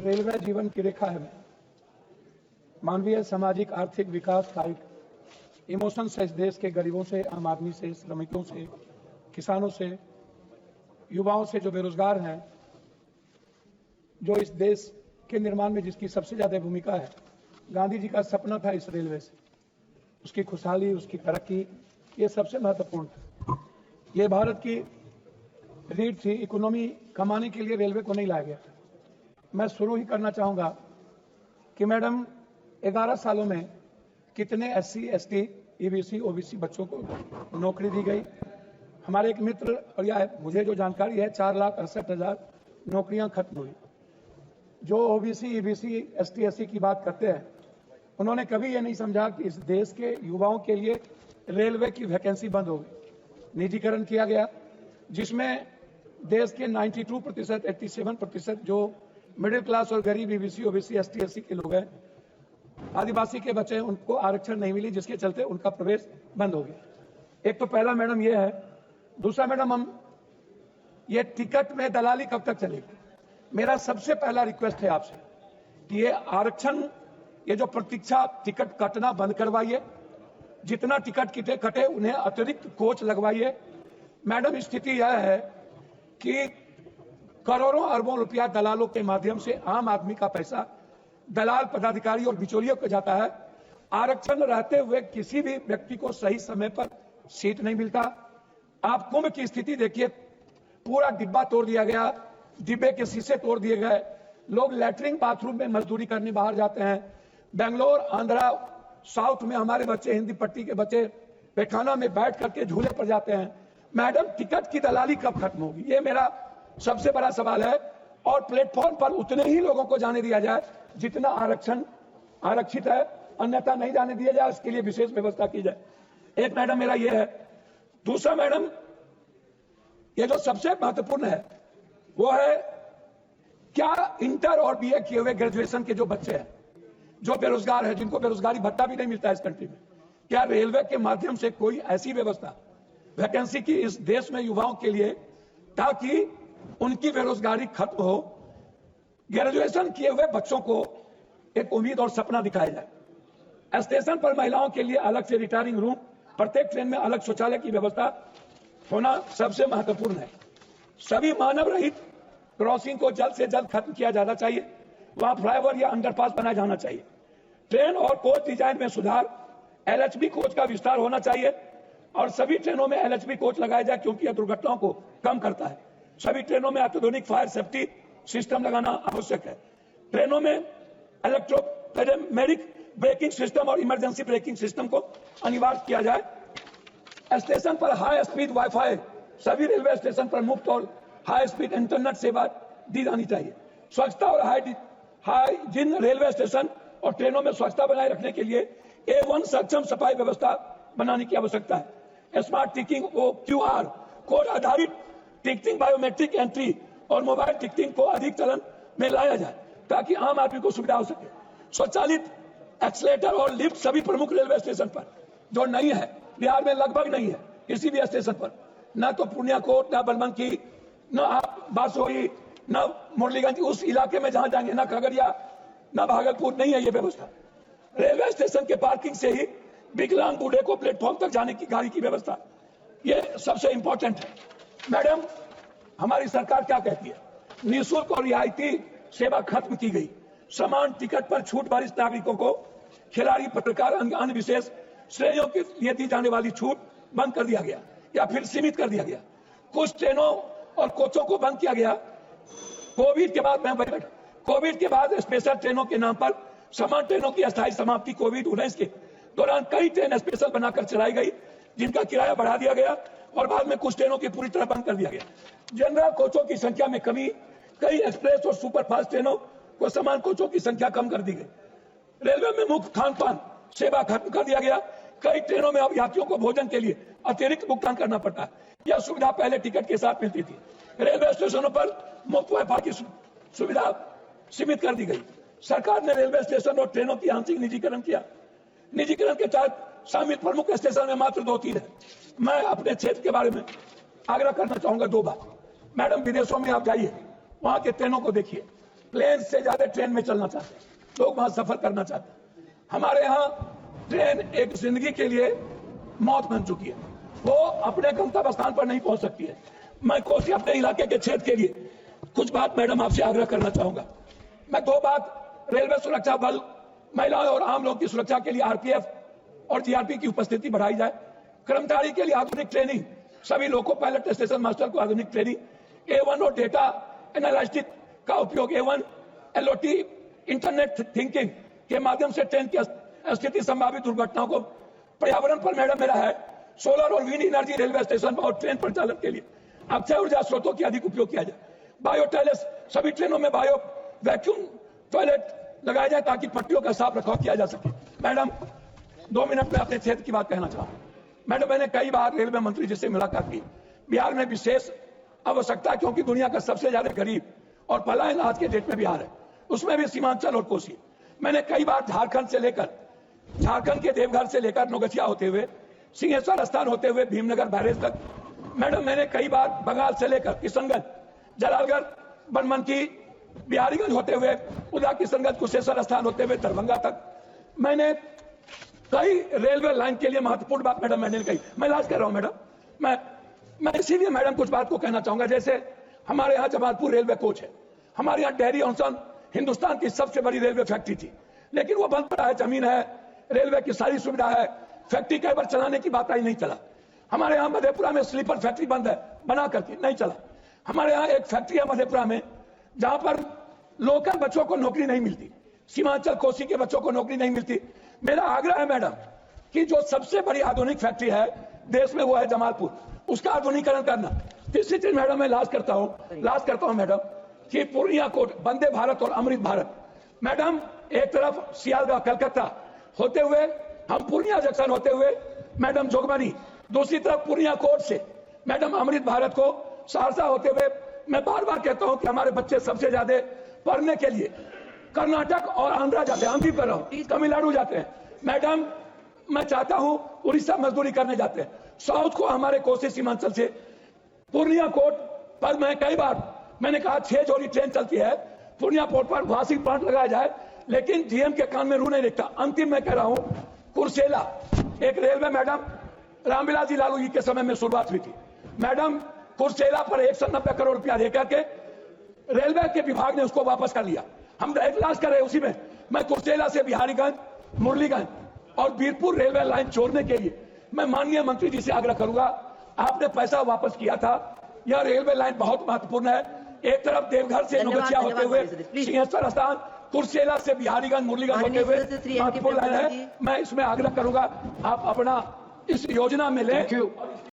Railway जीवन की रेखा है। मानवीय, सामाजिक, आर्थिक विकास का एक इमोशन है इस देश के गरीबों से, आम आदमी से, श्रमिकों से, किसानों से, युवाओं से, जो बेरोजगार हैं, जो इस देश के निर्माण में जिसकी सबसे ज्यादा भूमिका है। गांधी जी का सपना था इस रेलवे से, उसकी खुशहाली, उसकी तरक्की, ये सबसे महत्वपूर्ण था। ये भारत की रीढ़ थी। इकोनॉमी कमाने के लिए रेलवे को नहीं लाया गया। मैं शुरू ही करना चाहूंगा कि मैडम 11 सालों में कितने SC, ST, EBC, OBC बच्चों को नौकरी दी गई। हमारे एक मित्र, और यह मुझे जो जानकारी है, 4,68,000 नौकरियां खत्म हुई। जो OBC, EBC, ST, SC की बात करते हैं, उन्होंने कभी ये नहीं समझा कि इस देश के युवाओं के लिए रेलवे की वैकेंसी बंद हो गई। निजीकरण किया गया, जिसमें देश के 92%, 87% जो मिडिल क्लास और गरीब EBC, OBC, ST, SC के लोग हैं, आदिवासी के बच्चे, उनको आरक्षण नहीं मिली, जिसके चलते उनका प्रवेश बंद हो गया। एक तो पहला मैडम ये है। दूसरा मैडम, हम ये टिकट में दलाली कब तक चलेगी? मेरा सबसे पहला रिक्वेस्ट है आपसे कि ये आरक्षण, ये जो प्रतीक्षा टिकट कटना बंद करवाइए। जितना टिकट कटे उन्हें अतिरिक्त कोच लगवाइए। मैडम, स्थिति यह है कि करोड़ों अरबों रुपया दलालों के माध्यम से आम आदमी का पैसा दलाल, पदाधिकारी और बिचौलियों को जाता है। आरक्षण रहते हुए किसी भी व्यक्ति को सही समय पर सीट नहीं मिलता। आप कुंभ की स्थिति देखिए, पूरा डिब्बा तोड़ दिया गया, डिब्बे के शीशे तोड़ दिए गए। लोग लैट्रिन बाथरूम में मजदूरी करने बाहर जाते हैं। बेंगलोर, आंध्रा, साउथ में हमारे बच्चे, हिंदी पट्टी के बच्चे पैखाना में बैठ करके झूले पर जाते हैं। मैडम, टिकट की दलाली कब खत्म होगी? ये मेरा सबसे बड़ा सवाल है। और प्लेटफॉर्म पर उतने ही लोगों को जाने दिया जाए जितना आरक्षित है, अन्यथा नहीं जाने दिया जाए, इसके लिए विशेष व्यवस्था की जाए। एक मैडम मेरा ये है। दूसरा मैडम, ये जो सबसे महत्वपूर्ण है वो है, क्या इंटर और BA किए हुए ग्रेजुएशन के जो बच्चे हैं, जो बेरोजगार है, जिनको बेरोजगारी भत्ता भी नहीं मिलता इस कंट्री में, क्या रेलवे के माध्यम से कोई ऐसी व्यवस्था, वैकेंसी की इस देश में युवाओं के लिए, ताकि उनकी बेरोजगारी खत्म हो, ग्रेजुएशन किए हुए बच्चों को एक उम्मीद और सपना दिखाया जाए। स्टेशन पर महिलाओं के लिए अलग से रिटायरिंग रूम, प्रत्येक ट्रेन में अलग शौचालय की व्यवस्था होना सबसे महत्वपूर्ण है। सभी मानव रहित क्रॉसिंग को जल्द से जल्द खत्म किया जाना चाहिए। वहां फ्लाईओवर या अंडरपास बनाया जाना चाहिए। ट्रेन और कोच डिजाइन में सुधार, LHB कोच का विस्तार होना चाहिए और सभी ट्रेनों में LHB कोच लगाया जाए, क्योंकि यह दुर्घटनाओं को कम करता है। सभी ट्रेनों में अत्याधुनिक फायर सेफ्टी सिस्टम लगाना आवश्यक है। ट्रेनों में इलेक्ट्रोपैरामेडिक ब्रेकिंग सिस्टम और इमरजेंसी ब्रेकिंग सिस्टम को अनिवार्य किया जाए। स्टेशन पर हाई स्पीड वाईफाई, सभी रेलवे स्टेशन पर मुफ्त और हाई स्पीड इंटरनेट सेवा दी जानी चाहिए। स्वच्छता और हाइजीन, रेलवे स्टेशन और ट्रेनों में स्वच्छता बनाए रखने के लिए A1 सक्षम सफाई व्यवस्था बनाने की आवश्यकता है। स्मार्ट टिकटिंग को QR कोड आधारित टिकटिंग, बायोमेट्रिक एंट्री और मोबाइल टिकटिंग को अधिक चलन में लाया जाए, ताकि आम आदमी को सुविधा हो सके। स्वचालित एक्सलेटर और लिफ्ट सभी प्रमुख रेलवे स्टेशन पर, जो नहीं है, बिहार में लगभग नहीं है किसी भी स्टेशन पर, न तो पूर्णिया कोट, न बलबंकी, न आप बारसोई, न मुरलीगंज, उस इलाके में जहां जाएंगे, न खगड़िया, न भागलपुर, नहीं है ये व्यवस्था। रेलवे स्टेशन के पार्किंग से ही विकलांग बूढ़े को प्लेटफॉर्म तक जाने की गाड़ी की व्यवस्था, ये सबसे इंपॉर्टेंट है। मैडम, हमारी सरकार क्या कहती है? निःशुल्क और रियायती सेवा खत्म की गई। समान टिकट पर छूट, वरिष्ठ नागरिकों को, खिलाड़ी, पत्रकार, अन्य विशेष श्रेणियों के लिए दी जाने वाली छूट बंद कर दिया गया या फिर सीमित कर दिया गया। कुछ ट्रेनों और कोचों को बंद किया गया। कोविड के बाद स्पेशल ट्रेनों के नाम पर समान ट्रेनों की अस्थायी समाप्ति कोविड-19 के दौरान कई ट्रेन स्पेशल बनाकर चलाई गई, जिनका किराया बढ़ा दिया गया और बाद में कुछ ट्रेनों की पूरी तरह बंद कर दिया गया। जनरल कोचों की संख्या में कमी, कई एक्सप्रेस और सुपरफास्ट ट्रेनों को समान कोचों की संख्या कम कर दी गई। रेलवे में मुफ्त खान पान सेवा खत्म कर दिया गया। कई ट्रेनों में अब यात्रियों को भोजन के लिए अतिरिक्त भुगतान करना पड़ता है। यह सुविधा पहले टिकट के साथ मिलती थी। रेलवे स्टेशनों पर मुफ्त वाईफाई की सुविधा सीमित कर दी गई। सरकार ने रेलवे स्टेशन और ट्रेनों की आंशिक निजीकरण किया। निजीकरण के तहत शामिल प्रमुख स्टेशन में मात्र 2-3 है। मैं अपने क्षेत्र के बारे में आग्रह करना चाहूंगा 2 बात। मैडम, विदेशों में आप जाइए, वहां के ट्रेनों को देखिए, प्लेन से ज्यादा ट्रेन में चलना चाहते हैं, लोग वहां सफर करना चाहते हैं। हमारे यहाँ ट्रेन एक जिंदगी के लिए मौत बन चुकी है, वो अपने गंतव्य स्थान पर नहीं पहुंच सकती है। मैं कोसी अपने इलाके के क्षेत्र के लिए कुछ बात मैडम आपसे आग्रह करना चाहूंगा। मैं दो बात, रेलवे सुरक्षा बल, महिलाओं और आम लोगों की सुरक्षा के लिए आरपीएफ और जीआरपी की उपस्थिति बढ़ाई जाए, कर्मचारी के लिए आधुनिक ट्रेनिंग, सभी लोको पायलट स्टेशन मास्टर को आधुनिक ट्रेनिंग, A1 और डेटा एनालिटिक्स का उपयोग, A1 LOT इंटरनेट थिंकिंग के माध्यम से ट्रेन की स्थिति संभावित दुर्घटनाओं को। पर्यावरण पर मैडम मेरा है, सोलर और विंड एनर्जी रेलवे स्टेशन और ट्रेन परिचालन के लिए अक्षय ऊर्जा स्रोतों की अधिक उपयोग किया जाए। बायो टॉयलेट, सभी ट्रेनों में बायो वैक्यूम टॉयलेट लगाया जाए ताकि पटरियों का साफ रखवाव किया जा सके। मैडम 2 मिनट में अपने क्षेत्र की बात कहना चाहूंगा। मैडम मैंने कई बार रेलवे मंत्री जी से मुलाकात की। बिहार में विशेष आवश्यकता, क्योंकि दुनिया का सबसे ज्यादा गरीब और पलायन आज के डेट में बिहार है, उसमें भी सीमांचल और कोसी। मैंने कई बार झारखंड के देवघर से लेकर नौगछिया होते हुए, सिंहेश्वर स्थान होते हुए भीमनगर बैरेज तक, मैडम मैंने कई बार बंगाल से लेकर किशनगंज, जलालगढ़, बनमनकी, बिहारीगंज होते हुए उदा किशनगंज, कुशेश्वर स्थान होते हुए दरभंगा तक मैंने कई रेलवे लाइन के लिए महत्वपूर्ण बात मैडम मैंने कही। मैं लाज कर रहा हूं मैडम, मैं इसीलिए मैडम कुछ बात को कहना चाहूंगा। जैसे हमारे यहाँ जमालपुर रेलवे कोच है, हमारे यहाँ डेहरी ऑनसन हिंदुस्तान की सबसे बड़ी रेलवे फैक्ट्री थी, लेकिन वो बंद पड़ा है। जमीन है, रेलवे की सारी सुविधा है, फैक्ट्री कई बार चलाने की बात आई, नहीं चला। हमारे यहाँ मधेपुरा में स्लीपर फैक्ट्री बंद है, बना करके नहीं चला। हमारे यहाँ एक फैक्ट्री है मधेपुरा में जहां पर लोकल बच्चों को नौकरी नहीं मिलती, सीमांचल कोसी के बच्चों को नौकरी नहीं मिलती। मेरा आग्रह है मैडम कि जो सबसे बड़ी आधुनिक फैक्ट्री है देश में वो है जमालपुर, उसका आधुनिकीकरण करना। तीसरी चीज मैडम मैं लाज करता हूं मैडम कि पूर्णिया कोट, वंदे भारत और अमृत भारत, मैडम एक तरफ सियालदह कलकत्ता होते हुए हम पूर्णिया जंक्शन होते हुए मैडम जोगबनी, दूसरी तरफ पूर्णिया कोट से मैडम अमृत भारत को सहरसा होते हुए। मैं बार बार कहता हूं कि हमारे बच्चे सबसे ज्यादा पढ़ने के लिए कर्नाटक और आंध्रा जाते हैं, आंध्र पर तमिलनाडु जाते हैं। मैडम मैं चाहता हूं उड़ीसा मजदूरी करने जाते हैं, साउथ को हमारे कोसी सीमांचल से पूर्णिया कोट पर मैं कई बार मैंने कहा 6 जोड़ी ट्रेन चलती है, पूर्णिया पोर्ट पर वॉशिंग प्लांट लगाया जाए, लेकिन जीएम के कान में रू नहीं दिखता। अंतिम मैं कह रहा हूं, कुर्सेला एक रेलवे मैडम रामविलास जी लालू जी के समय में शुरुआत हुई थी। मैडम कुर्सेला पर 190 करोड़ रुपया देकर के रेलवे के विभाग ने उसको वापस कर लिया। हम इजलास कर रहे उसी में। मैं कुर्सेला से बिहारीगंज, मुरलीगंज और बीरपुर रेलवे लाइन जोड़ने के लिए मैं माननीय मंत्री जी से आग्रह करूंगा, आपने पैसा वापस किया था। यह रेलवे लाइन बहुत महत्वपूर्ण है। एक तरफ देवघर से नौगछिया होते हुए सिंहेश्वर स्थान, कुर्सेला से बिहारीगंज, मुरलीगंज होते हुए महत्वपूर्ण लाइन है। मैं इसमें आग्रह करूंगा आप अपना इस योजना में लें।